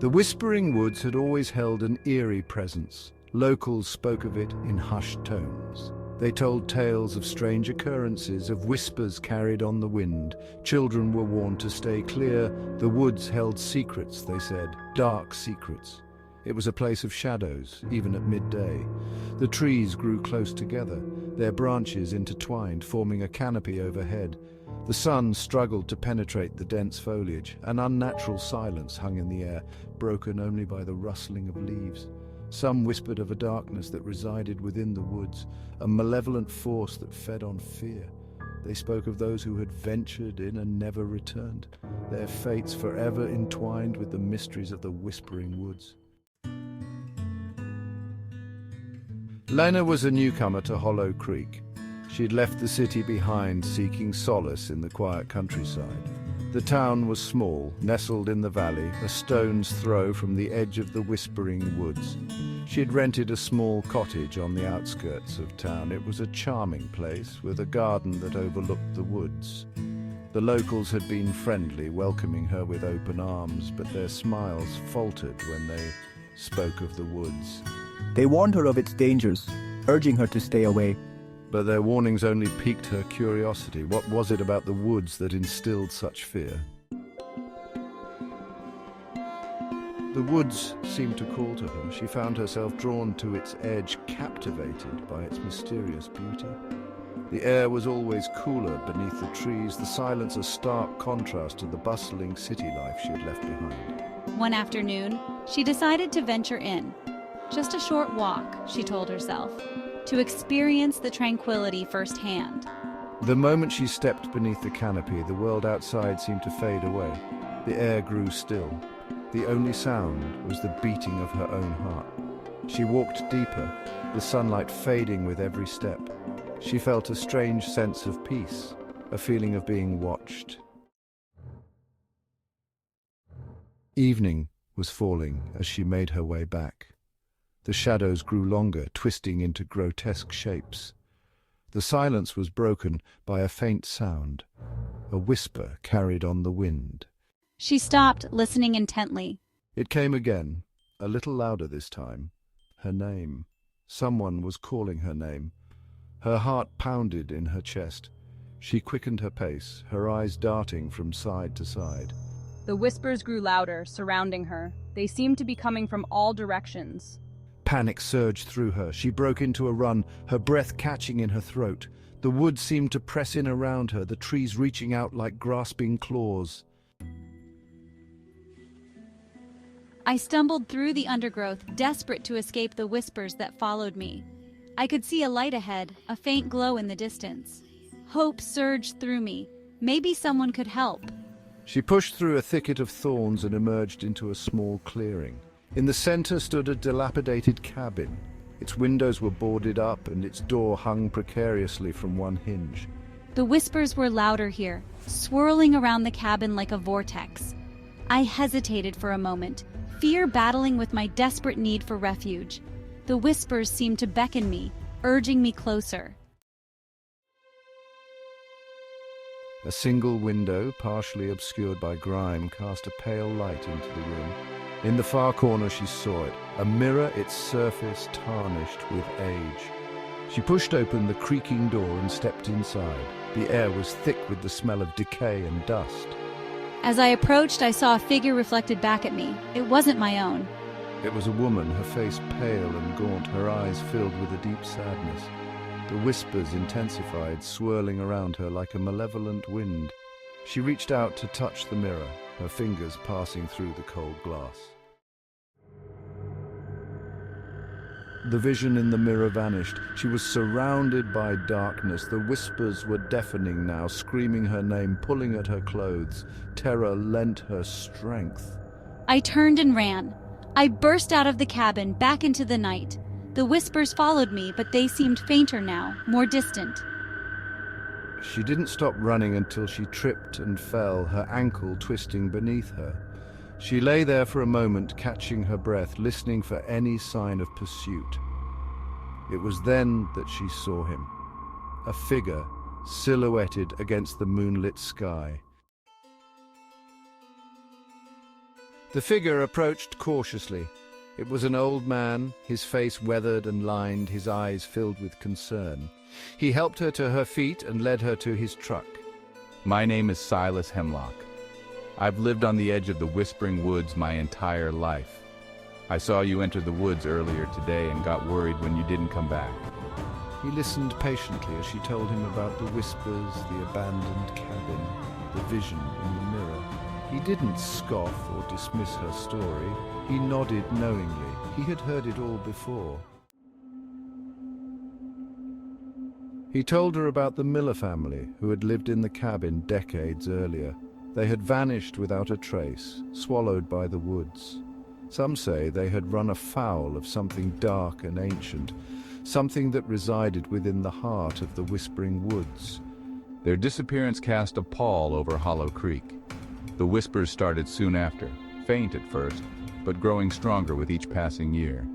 The Whispering Woods had always held an eerie presence. Locals spoke of it in hushed tones. They told tales of strange occurrences, of whispers carried on the wind. Children were warned to stay clear. The woods held secrets, they said, dark secrets. It was a place of shadows, even at midday. The trees grew close together, their branches intertwined, forming a canopy overhead. The sun struggled to penetrate the dense foliage. An unnatural silence hung in the air, broken only by the rustling of leaves. Some whispered of a darkness that resided within the woods, a malevolent force that fed on fear. They spoke of those who had ventured in and never returned, their fates forever entwined with the mysteries of the Whispering Woods. Lena was a newcomer to Hollow Creek. She'd left the city behind, seeking solace in the quiet countryside. The town was small, nestled in the valley, a stone's throw from the edge of the Whispering Woods. She'd rented a small cottage on the outskirts of town. It was a charming place, with a garden that overlooked the woods. The locals had been friendly, welcoming her with open arms, but their smiles faltered when they spoke of the woods. They warned her of its dangers, urging her to stay away. But their warnings only piqued her curiosity. What was it about the woods that instilled such fear? The woods seemed to call to her. She found herself drawn to its edge, captivated by its mysterious beauty. The air was always cooler beneath the trees, the silence a stark contrast to the bustling city life she had left behind. One afternoon, she decided to venture in. Just a short walk, she told herself, to experience the tranquility firsthand. The moment she stepped beneath the canopy, the world outside seemed to fade away. The air grew still. The only sound was the beating of her own heart. She walked deeper, the sunlight fading with every step. She felt a strange sense of peace, a feeling of being watched. Evening was falling as she made her way back. The shadows grew longer, twisting into grotesque shapes. The silence was broken by a faint sound, a whisper carried on the wind. She stopped, listening intently. It came again, a little louder this time. Her name. Someone was calling her name. Her heart pounded in her chest. She quickened her pace, her eyes darting from side to side. The whispers grew louder, surrounding her. They seemed to be coming from all directions. Panic surged through her. She broke into a run, her breath catching in her throat. The woods seemed to press in around her, the trees reaching out like grasping claws. I stumbled through the undergrowth, desperate to escape the whispers that followed me. I could see a light ahead, a faint glow in the distance. Hope surged through me. Maybe someone could help. She pushed through a thicket of thorns and emerged into a small clearing. In the center stood a dilapidated cabin. Its windows were boarded up and its door hung precariously from one hinge. The whispers were louder here, swirling around the cabin like a vortex. I hesitated for a moment, fear battling with my desperate need for refuge. The whispers seemed to beckon me, urging me closer. A single window, partially obscured by grime, cast a pale light into the room. In the far corner she saw it, a mirror, its surface tarnished with age. She pushed open the creaking door and stepped inside. The air was thick with the smell of decay and dust. As I approached, I saw a figure reflected back at me. It wasn't my own. It was a woman, her face pale and gaunt, her eyes filled with a deep sadness. The whispers intensified, swirling around her like a malevolent wind. She reached out to touch the mirror, her fingers passing through the cold glass. The vision in the mirror vanished. She was surrounded by darkness. The whispers were deafening now, screaming her name, pulling at her clothes. Terror lent her strength. I turned and ran. I burst out of the cabin, back into the night. The whispers followed me, but they seemed fainter now, more distant. She didn't stop running until she tripped and fell, her ankle twisting beneath her. She lay there for a moment, catching her breath, listening for any sign of pursuit. It was then that she saw him, a figure silhouetted against the moonlit sky. The figure approached cautiously. It was an old man, his face weathered and lined, his eyes filled with concern. He helped her to her feet and led her to his truck. My name is Silas Hemlock. I've lived on the edge of the Whispering Woods my entire life. I saw you enter the woods earlier today and got worried when you didn't come back. He listened patiently as she told him about the whispers, the abandoned cabin, the vision in the mirror. He didn't scoff or dismiss her story. He nodded knowingly. He had heard it all before. He told her about the Miller family who had lived in the cabin decades earlier. They had vanished without a trace, swallowed by the woods. Some say they had run afoul of something dark and ancient, something that resided within the heart of the Whispering Woods. Their disappearance cast a pall over Hollow Creek. The whispers started soon after, faint at first, but growing stronger with each passing year.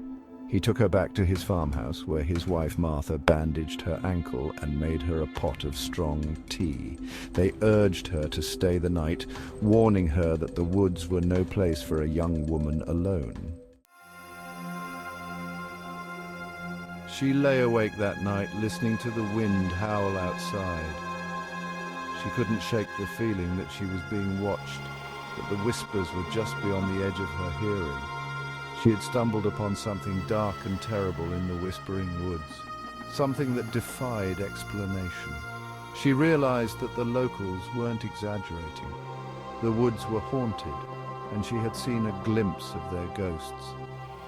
He took her back to his farmhouse, where his wife Martha bandaged her ankle and made her a pot of strong tea. They urged her to stay the night, warning her that the woods were no place for a young woman alone. She lay awake that night, listening to the wind howl outside. She couldn't shake the feeling that she was being watched, that the whispers were just beyond the edge of her hearing. She had stumbled upon something dark and terrible in the Whispering Woods, something that defied explanation. She realized that the locals weren't exaggerating. The woods were haunted, and she had seen a glimpse of their ghosts.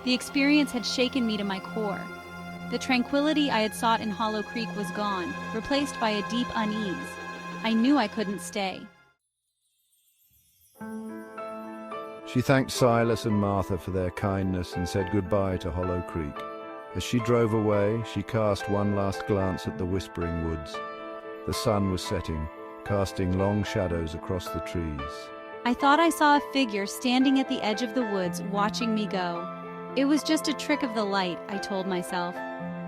The experience had shaken me to my core. The tranquility I had sought in Hollow Creek was gone, replaced by a deep unease. I knew I couldn't stay. She thanked Silas and Martha for their kindness and said goodbye to Hollow Creek. As she drove away, she cast one last glance at the Whispering Woods. The sun was setting, casting long shadows across the trees. I thought I saw a figure standing at the edge of the woods, watching me go. It was just a trick of the light, I told myself.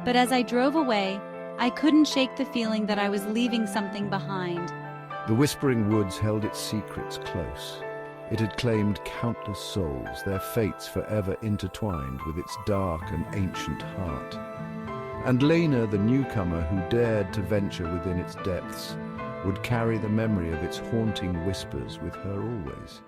But as I drove away, I couldn't shake the feeling that I was leaving something behind. The Whispering Woods held its secrets close. It had claimed countless souls, their fates forever intertwined with its dark and ancient heart. And Lena, the newcomer who dared to venture within its depths, would carry the memory of its haunting whispers with her always.